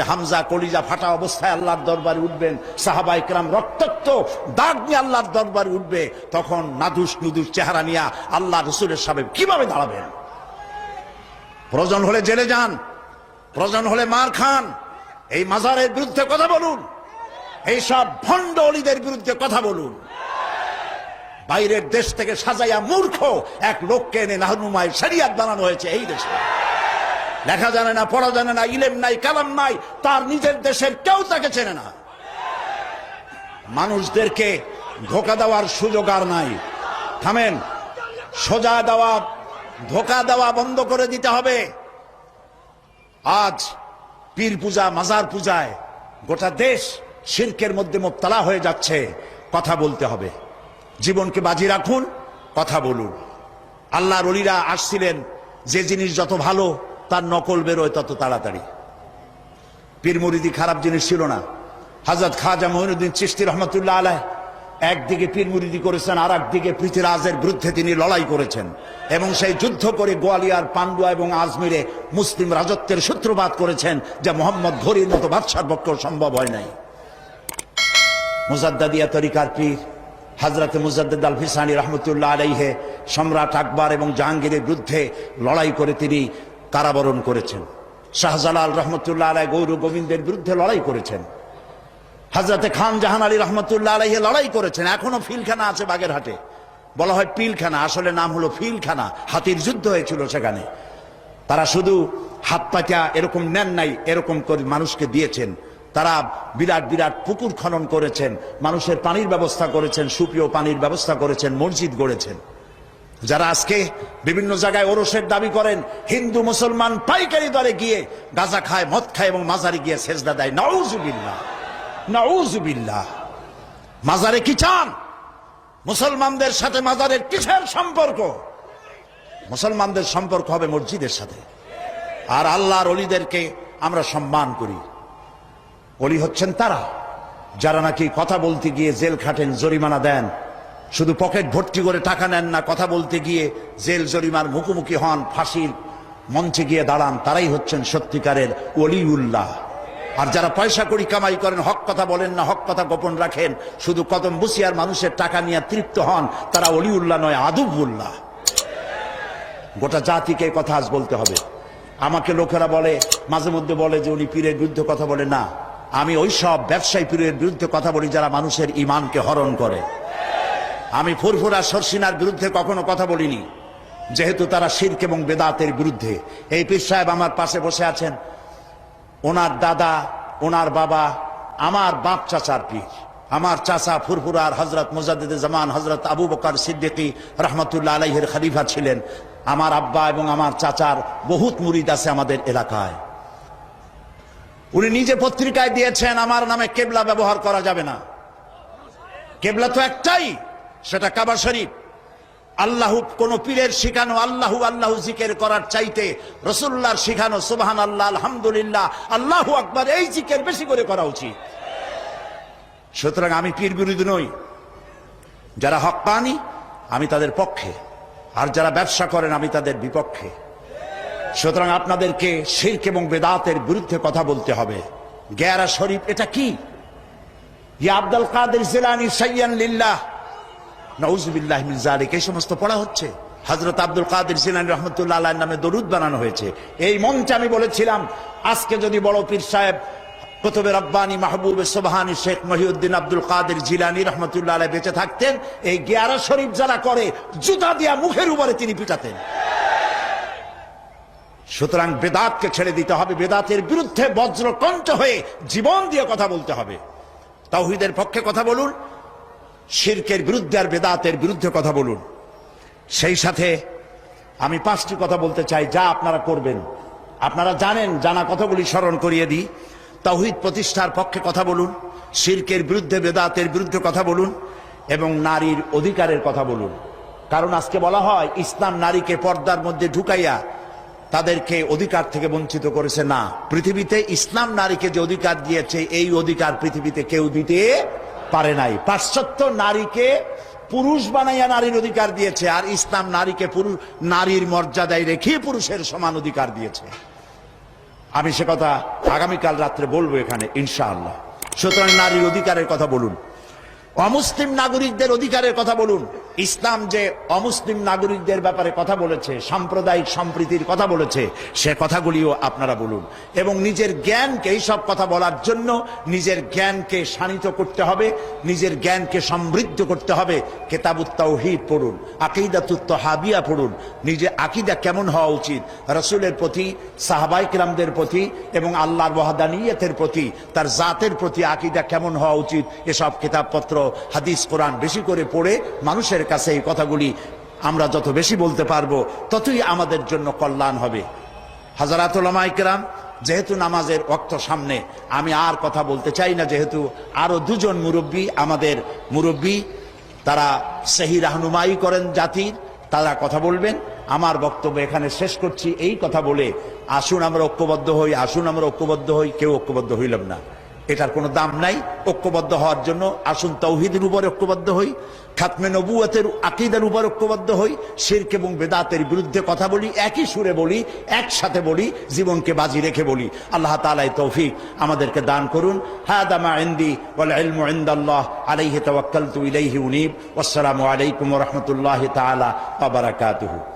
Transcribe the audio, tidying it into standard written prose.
হামজা কলিজা ফাটা অবস্থায় আল্লাহর দরবারে উঠবেন, সাহাবায়ে কেরাম রক্তাক্ত দাগ নিয়ে আল্লাহর দরবারে উঠবে, তখন নাদুস নুদুস চেহারা নিয়ে আল্লাহ রসুলের সামনে কিভাবে দাঁড়াবেন? প্রয়োজন হলে জেলে যান, প্রয়োজন হলে মার খান, এই মাজারের বিরুদ্ধে কথা বলুন, এই সব ভণ্ড অলিদের বিরুদ্ধে কথা বলুন। বাইরের দেশ থেকে সাজাইয়া মূর্খ এক লোককে এনে নাহনুমায় শরিয়াত বানানো হয়েছে এই দেশে। লেখা জানে না, পড়া জানে না, ইলম নাই, কালাম নাই, তার নিজের দেশের কেউ তাকে চেনে না। মানুষদেরকে ধোঁকা দেওয়ার সুযোগ আর নাই। থামেন, সোজা দেওয়া ধোঁকা দেওয়া বন্ধ করে দিতে হবে। আজ পীর পূজা মাজার পূজায় গোটা দেশ শিরকের মধ্যে মুবতালা হয়ে যাচ্ছে। কথা বলতে হবে, জীবনকে বাজি রাখুন, কথা বলুন। আল্লাহর ওলিরা আসছিলেন, যে জিনিস যত ভালো তার নকল বেরোয় তত তাড়াতাড়ি। পীর মুরিদি খারাপ জিনিস ছিল না। হযরত খাজা মঈনুদ্দিন চিশতি রহমতুল্লাহ আলাইহ একদিকে পীর মুরিদি করেছেন, আর একদিকে পৃথিরাজের বিরুদ্ধে তিনি লড়াই করেছেন, এবং সেই যুদ্ধ করে গোয়ালিয়ার, পান্ডুয়া এবং আজমিরে মুসলিম রাজত্বের সূত্রপাত করেছেন, যা মোহাম্মদ ঘুরির মতো বাদশার পক্ষে সম্ভব হয় নাই। মুজাদ্দাদিয়া তরিকার পীর হযরত মুজাদ্দিদ আল ফিসানি রহমতুল্লাহ আলাইহে সম্রাট আকবর এবং জাহাঙ্গীরের বিরুদ্ধে লড়াই করে তিনি কারাবরণ করেছেন। শাহজালাল রহমতুল্লাহ আলাইহ গৌর গোবিন্দের বিরুদ্ধে লড়াই করেছেন। হযরতে খান জাহান আলী রহমতুল্লাহ আলাইহে লড়াই করেছেন। এখনো ফিলখানা আছে বাগেরহাটে, বলা হয় পিলখানা, আসলে নাম হলো ফিলখানা। হাতির যুদ্ধ হয়েছিল সেখানে। তারা শুধু হাত পাটা এরকম নেন নাই, এরকম করে মানুষকে দিয়েছেন। তারা বিরাট বিরাট পুকুর খনন করেছেন, মানুষের পানির ব্যবস্থা করেছেন, সুপেয় পানির ব্যবস্থা করেছেন, মসজিদ গড়েছেন। যারা আজকে বিভিন্ন জায়গায় ওরসের দাবি করেন, হিন্দু মুসলমান পাইকারি দরে গিয়ে গাঁজা খায়, মদ খায় এবং মাজারে গিয়ে সেজদা দেয়, নাউজুবিল্লাহ নাউজুবিল্লাহ। মাজারে কি চান? মুসলমানদের সাথে মাজারের কিসের সম্পর্ক? মুসলমানদের সম্পর্ক হবে মসজিদের সাথে। আর আল্লাহর ওলিদেরকে আমরা সম্মান করি। ওলি হচ্ছেন তারা যারা নাকি কথা বলতে গিয়ে জেল খাটেন, জরিমানা দেন, শুধু পকেট ভর্তি করে টাকা নেন না, কথা বলতে গিয়ে জেল জরিমার মুখোমুখি হন, ফাঁসির মঞ্চে গিয়ে দাঁড়ান, তারাই হচ্ছেন সত্যিকারের ওলিউল্লাহ। আর যারা পয়সা কড়ি কামাই করেন, হক কথা বলেন না, হক কথা গোপন রাখেন, শুধু কদম বুসিয়ার মানুষের টাকা নিয়ে তৃপ্ত হন, তারা ওলিউল্লাহ নয়, আদুবুল্লাহ। গোটা জাতিকে কথা আজ বলতে হবে। আমাকে লোকেরা বলে, মাঝে মধ্যে বলে যে উনি পীরের বিরুদ্ধে কথা বলে। না, আমি ওই সব ব্যবসায়ী পীরের বিরুদ্ধে কথা বলি যারা মানুষের ইমানকে হরণ করে। আমি ফুরফুরা সরসিনার বিরুদ্ধে কখনো কথা বলিনি, যেহেতু তারা শিরক এবং বেদাতের বিরুদ্ধে। এই পীর সাহেব আমার পাশে বসে আছেন, ওনার দাদা, ওনার বাবা আমার বাপ চাচার পীর। আমার চাচা ফুরফুরার হযরত মুজাদ্দিদে জামান হযরত আবু বকর সিদ্দিকী রহমতুল্লাহ আলাইহির খলিফা ছিলেন। আমার আব্বা এবং আমার চাচার বহুত মুরিদ আছে আমাদের এলাকায়। উনি নিজে পত্রিকায় দিয়েছেন আমার নামে কেবলা ব্যবহার করা যাবে না। কেবলা তো একটাই, সেটা কাবা শরীফ। আল্লাহ, কোন পীরের শিখানো আল্লাহু আল্লাহু জিকির করার চাইতে রাসূলুল্লাহর শিখানো সুবহানাল্লাহ, আলহামদুলিল্লাহ, আল্লাহু আকবার, এই জিকির বেশি করে করা উচিত। সুতরাং আমি পীর বিরোধী নই। যারা হক্কানি আমি তাদের পক্ষে, আর যারা ব্যবসা করেন আমি তাদের বিপক্ষে। সুতরাং আপনাদেরকে শিরক এবং বেদাতের বিরুদ্ধে কথা বলতে হবে। গেরা শরীফ এটা কি? ইয়া আব্দুল কাদের জিলানী সাইয়্যান লিল্লাহ, নাউযুবিল্লাহি মিন যালিক, এই সমস্ত পড়া হচ্ছে। হযরত আব্দুল কাদের জিলানী রাহমাতুল্লাহ আলাইহির নামে দরুদ বানানো হয়েছে। এই মঞ্চে আমি বলেছিলাম, আজকে যদি বড় পীর সাহেব কুতুবে রব্বানী মাহবুবে সুবহানী শেখ মহিউদ্দিন আব্দুল কাদের জিলানী রাহমাতুল্লাহ আলাইহি বেঁচে থাকতেন, এই গেরা শরীফ যারা করে জুতা দিয়া মুখের উপরে তিনি পিটাতেন। সুতরাং বেদাতকে ছেড়ে দিতে হবে, বেদাতের বিরুদ্ধে বজ্রকণ্ঠ হয়ে জীবন দিয়ে কথা বলতে হবে। তাওহীদের পক্ষে কথা বলুন, শিরকের বিরুদ্ধে আর বেদাতের বিরুদ্ধে কথা বলুন। সেই সাথে আমি 5টি কথা বলতে চাই যা আপনারা করবেন। আপনারা জানেন, জানা কথাগুলি স্মরণ করিয়ে দিই। তাওহীদ প্রতিষ্ঠার পক্ষে কথা বলুন, শিরকের বিরুদ্ধে বেদাতের বিরুদ্ধে কথা বলুন, এবং নারীর অধিকারের কথা বলুন। কারণ আজকে বলা হয় ইসলাম নারীকে পর্দার মধ্যে ঢুকাইয়া তাদেরকে অধিকার থেকে বঞ্চিত করেছে। না, পৃথিবীতে ইসলাম নারীকে যে অধিকার দিয়েছে, এই অধিকার পৃথিবীতে কেউ দিতে পারে নাই। পাশ্চাত্য নারীকে পুরুষ বানাইয়া নারীর অধিকার দিয়েছে, আর ইসলাম নারীকে নারীর মর্যাদায় রেখে পুরুষের সমান অধিকার দিয়েছে। আমি সে কথা আগামীকাল রাত্রে বলবো এখানে ইনশাআল্লাহ। সুতরাং নারীর অধিকারের কথা বলুন, অমুসলিম নাগরিকদের অধিকারের কথা বলুন। ইসলাম যে অমুসলিম নাগরিকদের ব্যাপারে কথা বলেছে, সাম্প্রদায়িক সম্প্রীতির কথা বলেছে, সে কথাগুলিও আপনারা বলুন। এবং নিজের জ্ঞানকে, এইসব কথা বলার জন্য নিজের জ্ঞানকে শানিত করতে হবে, নিজের জ্ঞানকে সমৃদ্ধ করতে হবে। কিতাবুত তাওহীদ পড়ুন, আকীদাতুত তাহাবিয়া পড়ুন। নিজে আকীদা কেমন হওয়া উচিত রাসূলের প্রতি, সাহাবায়ে কিরামদের প্রতি এবং আল্লাহর ওয়াহদানিয়তের প্রতি, তার জাতের প্রতি আকীদা কেমন হওয়া উচিত, এসব কিতাবপত্র, হাদিস, কোরআন বেশি করে পড়ে মানুষের কাছে এই কথাগুলি আমরা যত বেশি বলতে পারবো ততই আমাদের জন্য কল্যাণ হবে। হাজারাত উলামায়ে কেরাম, যেহেতু নামাজের ওয়াক্ত সামনে, আমি আর কথা বলতে চাই না, যেহেতু আরো দুজন মুরব্বী, আমাদের মুরব্বী, তারা সহি রাহনুমাই করেন জাতির, তারা কথা বলবেন। আমার বক্তব্য এখানে শেষ করছি এই কথা বলে, আসুন আমরা ঐক্যবদ্ধ হই, আসুন আমরা ঐক্যবদ্ধ হই। কেউ ঐক্যবদ্ধ হইলাম না, এটার কোনো দাম নাই। ঐক্যবদ্ধ হওয়ার জন্য আসুন তাওহীদের উপর ঐক্যবদ্ধ হই, খাতমে নবুয়তের আকীদার উপর ঐক্যবদ্ধ হই, শিরক এবং বেদাতের বিরুদ্ধে কথা বলি, একই সুরে বলি, একসাথে বলি, জীবনকে বাজি রেখে বলি। আল্লাহ তাআলা এই তৌফিক আমাদেরকে দান করুন। হাদা মা ইনদি ওয়াল ইলমু ইনদাল্লাহ আলাইহি তাওয়াক্কালতু ইলাইহি উনীব। ওয়াসসালামু আলাইকুম ওয়া রাহমাতুল্লাহি তাআলা ওয়া বারাকাতুহু।